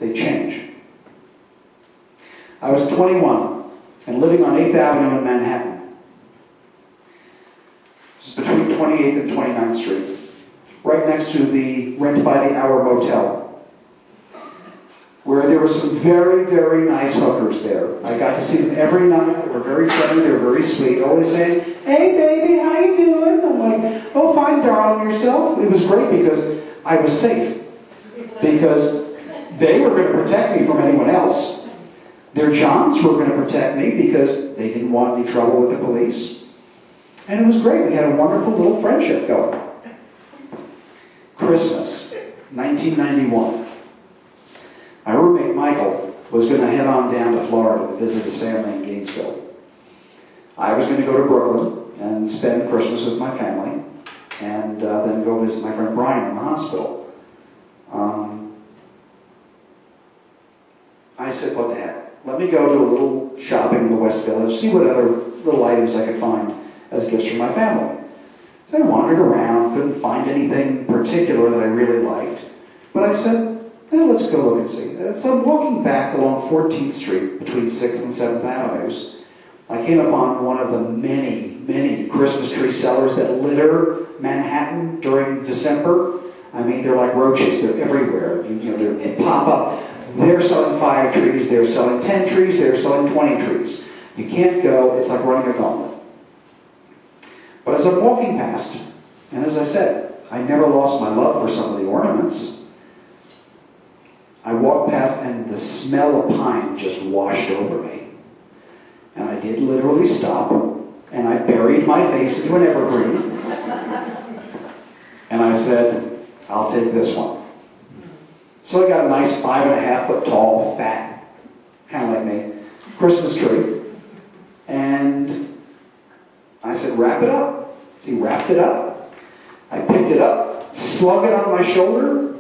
they change. I was 21 and living on 8th Avenue in Manhattan. It's between 28th and 29th Street, right next to the Rent by the Hour motel, where there were some very, very nice hookers there. I got to see them every night. They were very friendly, they were very sweet, always saying, "Hey baby, how you doing?" I'm like, "Oh, fine, darling, yourself?" It was great because I was safe, because they were going to protect me from anyone else. Their Johns were going to protect me because they didn't want any trouble with the police. And it was great. We had a wonderful little friendship going. Christmas, 1991. My roommate, Michael, was going to head on down to Florida to visit his family in Gainesville. I was going to go to Brooklyn and spend Christmas with my family, and then go visit my friend Brian in the hospital. I said, what the heck? Let me go do a little shopping in the West Village, see what other little items I could find as gifts for my family. So I wandered around, couldn't find anything particular that I really liked. But I said, let's go look and see. So I'm walking back along 14th Street between 6th and 7th Avenues. I came upon one of the many, many Christmas tree sellers that litter Manhattan during December. I mean, they're like roaches. They're everywhere. They pop up. They're selling 5 trees. They're selling 10 trees. They're selling 20 trees. You can't go. It's like running a gauntlet. But as I'm walking past, and as I said, I never lost my love for some of the ornaments. I walked past, and the smell of pine just washed over me. And I did literally stop, and I buried my face into an evergreen. And I said, I'll take this one. So I got a nice 5.5 foot tall, fat, kind of like me, Christmas tree. And I said, wrap it up. So he wrapped it up. I picked it up, slung it on my shoulder,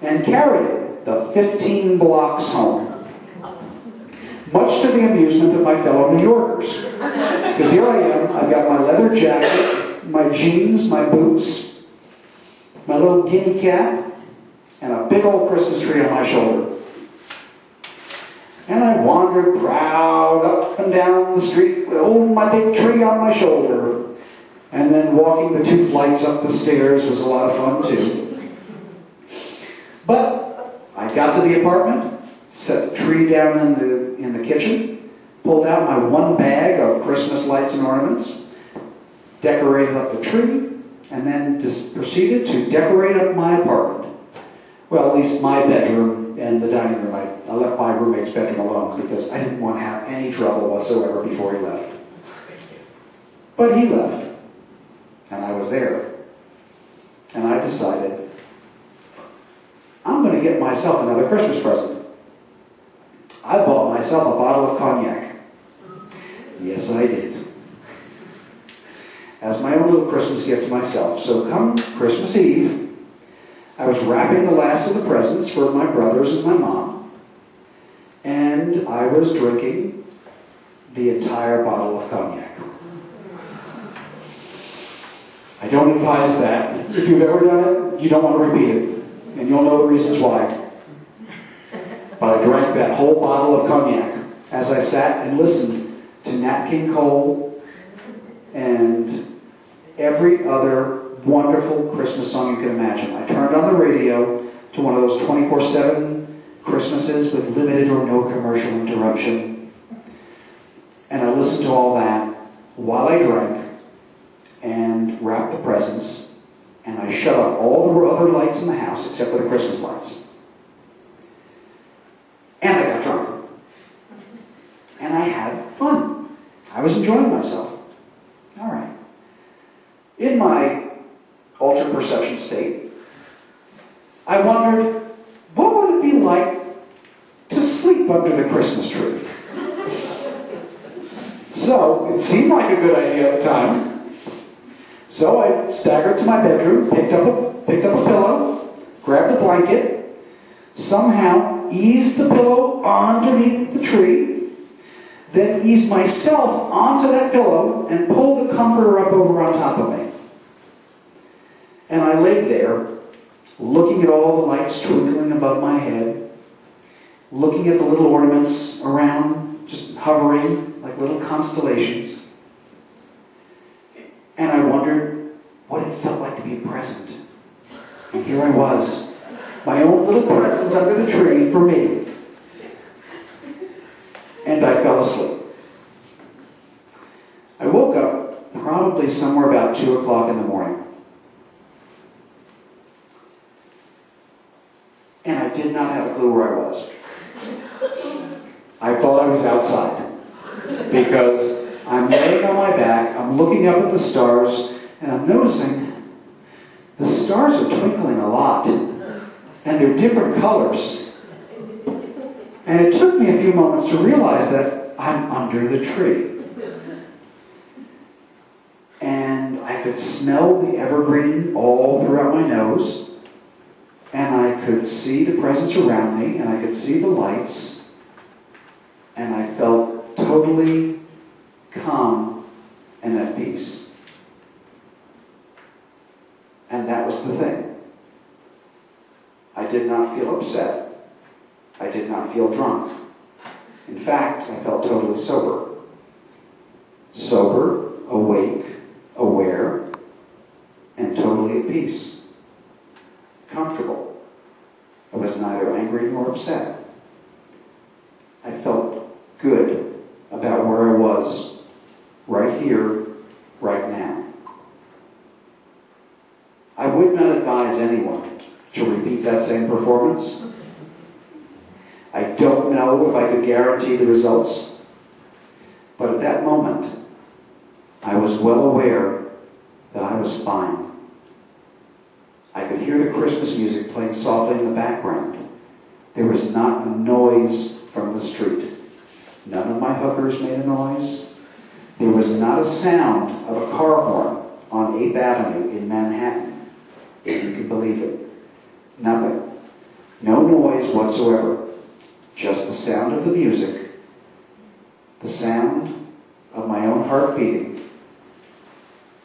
and carried it the 15 blocks home. Much to the amusement of my fellow New Yorkers. Because here I am, I've got my leather jacket, my jeans, my boots, my little guinea cap, and a big old Christmas tree on my shoulder. And I wandered proud up and down the street with my big tree on my shoulder. And then walking the 2 flights up the stairs was a lot of fun too. But I got to the apartment, set the tree down in the kitchen, pulled out my 1 bag of Christmas lights and ornaments, decorated up the tree, and then just proceeded to decorate up my apartment. Well, at least my bedroom and the dining room. I left my roommate's bedroom alone because I didn't want to have any trouble whatsoever before he left. But he left, and I was there. And I decided, I'm going to get myself another Christmas present. I bought myself a bottle of cognac. Yes, I did. As my own little Christmas gift to myself. So come Christmas Eve, I was wrapping the last of the presents for my brothers and my mom, and I was drinking the entire bottle of cognac. I don't advise that. If you've ever done it, you don't want to repeat it, and you'll know the reasons why. But I drank that whole bottle of cognac as I sat and listened to Nat King Cole and every other wonderful Christmas song you can imagine. I turned on the radio to one of those 24/7 Christmases with limited or no commercial interruption. And I listened to all that while I drank and wrapped the presents, and I shut off all the other lights in the house except for the Christmas lights. And I got drunk. And I had fun. I was enjoying myself. All right. In my altered perception state, I wondered, what would it be like to sleep under the Christmas tree? So, it seemed like a good idea at the time. So I staggered to my bedroom, picked up a pillow, grabbed a blanket, somehow eased the pillow underneath the tree, then eased myself onto that pillow and pulled the comforter up over on top of me. And I laid there, looking at all the lights twinkling above my head, looking at the little ornaments around, just hovering like little constellations. And I wondered what it felt like to be a present. And here I was, my own little present under the tree for me. And I fell asleep. I woke up probably somewhere about 2 o'clock in the morning. And I did not have a clue where I was. I thought I was outside. Because I'm laying on my back, I'm looking up at the stars, and I'm noticing the stars are twinkling a lot. And they're different colors. And it took me a few moments to realize that I'm under the tree. And I could smell the evergreen all throughout my nose. And I could see the presence around me, and I could see the lights. And I felt totally calm and at peace. And that was the thing. I did not feel upset. I did not feel drunk. In fact, I felt totally sober. Sober, awake, aware, and totally at peace. Comfortable. I was neither angry nor upset. I felt good about where I was, right here, right now. I would not advise anyone to repeat that same performance. I don't know if I could guarantee the results, but at that moment, I was well aware that I was fine. I could hear the Christmas music playing softly in the background. There was not a noise from the street. None of my hookers made a noise. There was not a sound of a car horn on 8th Avenue in Manhattan, if you can believe it. Nothing. No noise whatsoever. Just the sound of the music, the sound of my own heart beating,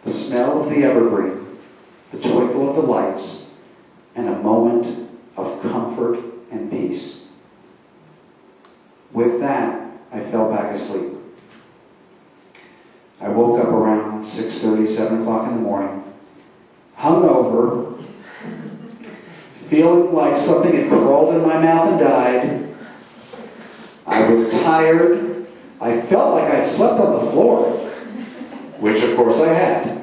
the smell of the evergreen, the twinkle of the lights, and a moment of comfort and peace. With that, I fell back asleep. I woke up around 6:30, 7 o'clock in the morning, hungover, feeling like something had crawled in my mouth and died. I was tired. I felt like I'd slept on the floor, which of course I had.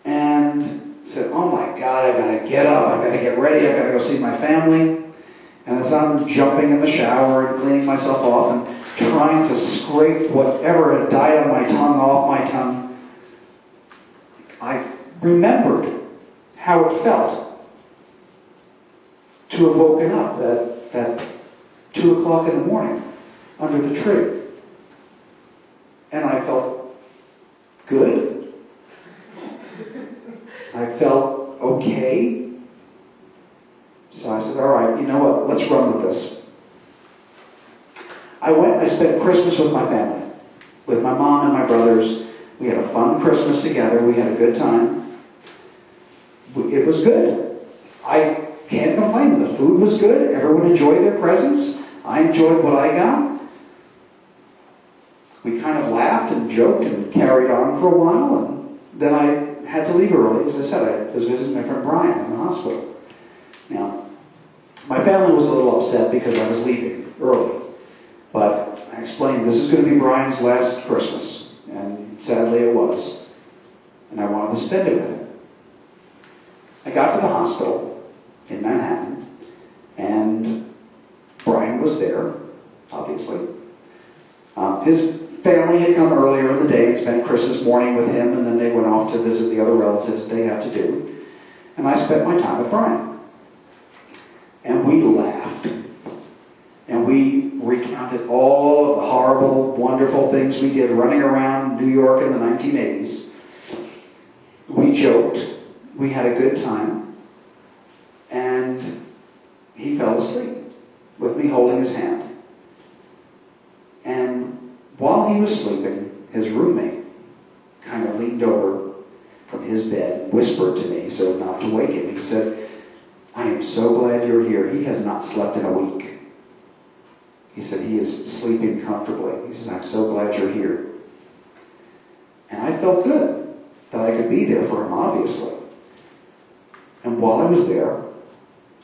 And said, oh my God, I gotta get up, I gotta get ready, I gotta go see my family. And as I'm jumping in the shower and cleaning myself off and trying to scrape whatever had died on my tongue off my tongue, I remembered how it felt to have woken up at 2 o'clock in the morning under the tree. And I felt good. I felt okay. So I said, all right, you know what, let's run with this. I spent Christmas with my family, with my mom and my brothers. We had a fun Christmas together. We had a good time. It was good. I can't complain. The food was good. Everyone enjoyed their presents. I enjoyed what I got. We kind of laughed and joked and carried on for a while, and then I had to leave early. As I said, I was visiting my friend Brian in the hospital. Now, my family was a little upset because I was leaving early, but I explained this is going to be Brian's last Christmas, and sadly it was, and I wanted to spend it with him. I got to the hospital in Manhattan, and Brian was there, obviously. His family had come earlier in the day and spent Christmas morning with him, and then they went off to visit the other relatives they had to do. And I spent my time with Brian. And we laughed. And we recounted all of the horrible, wonderful things we did running around New York in the 1980s. We joked. We had a good time. And he fell asleep with me holding his hand. And while he was sleeping, his roommate kind of leaned over from his bed and whispered to me so not to wake him. He said, I am so glad you're here. He has not slept in a week. He said, he is sleeping comfortably. He says, I'm so glad you're here. And I felt good that I could be there for him, obviously. And while I was there,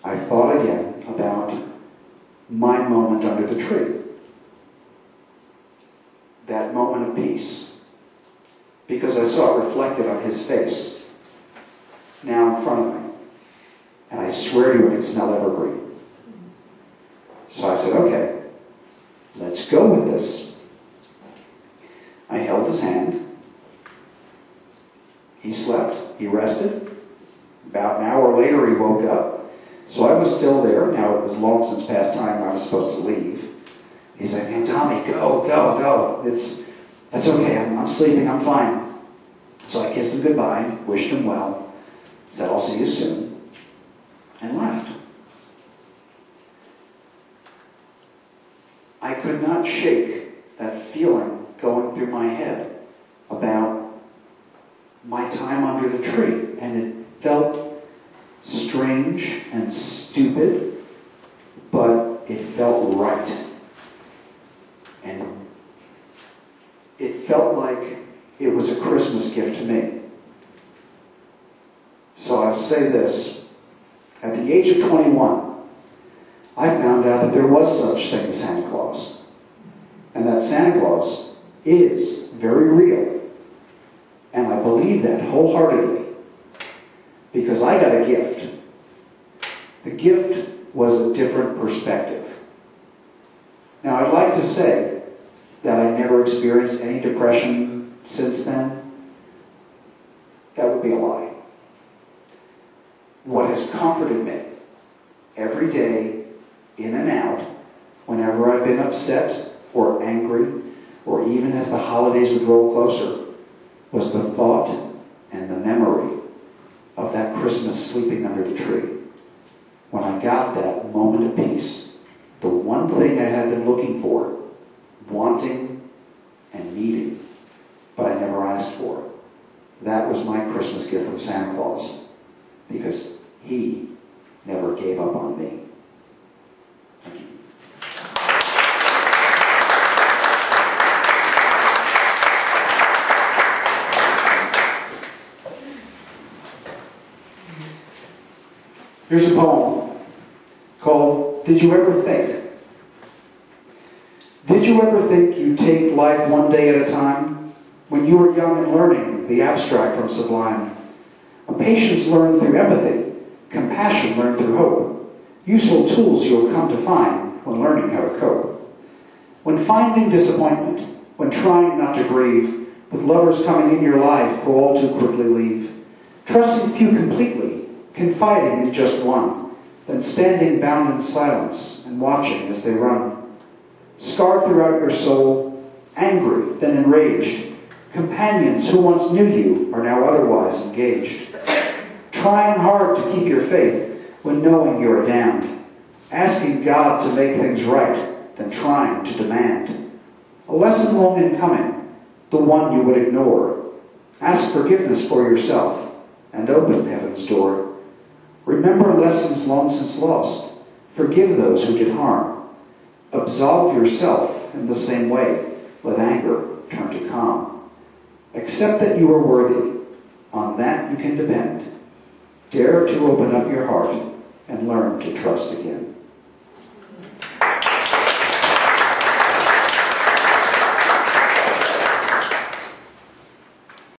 I thought again about my moment under the tree. That moment of peace. Because I saw it reflected on his face, now in front of me. And I swear to you, it could smell evergreen. So I said, okay, let's go with this. I held his hand. He slept. He rested. About an hour later, he woke up. So I was still there. Now, it was long since past time when I was supposed to leave. He's like, hey, Tommy, go. That's okay. I'm sleeping. I'm fine. So I kissed him goodbye, wished him well, said, I'll see you soon, and left. I could not shake that feeling going through my head about my time under the tree, and it felt strange and stupid, but it felt right. And it felt like it was a Christmas gift to me. So I say this, at the age of 21, I found out that there was such thing as Santa Claus, and that Santa Claus is very real. And I believe that wholeheartedly, because I got a gift. The gift was a different perspective. Now, I'd like to say that I never experienced any depression since then. That would be a lie. What has comforted me every day, in and out, whenever I've been upset or angry, or even as the holidays would roll closer, was the thought and the memory of that Christmas sleeping under the tree. When I got that moment of peace, the one thing I had been looking for, wanting and needing, but I never asked for. That was my Christmas gift from Santa Claus, because he never gave up on me. Thank you. Here's a poem called, Did You Ever Think? Did you ever think you'd take life one day at a time? When you were young and learning the abstract from sublime. A patience learned through empathy, compassion learned through hope. Useful tools you'll come to find when learning how to cope. When finding disappointment, when trying not to grieve, with lovers coming in your life who all too quickly leave. Trusting few completely, confiding in just one, then standing bound in silence and watching as they run. Scarred throughout your soul, angry, then enraged. Companions who once knew you are now otherwise engaged. Trying hard to keep your faith when knowing you are damned. Asking God to make things right, then trying to demand. A lesson long in coming, the one you would ignore. Ask forgiveness for yourself and open heaven's door. Remember lessons long since lost. Forgive those who did harm. Absolve yourself in the same way. Let anger turn to calm. Accept that you are worthy. On that you can depend. Dare to open up your heart and learn to trust again.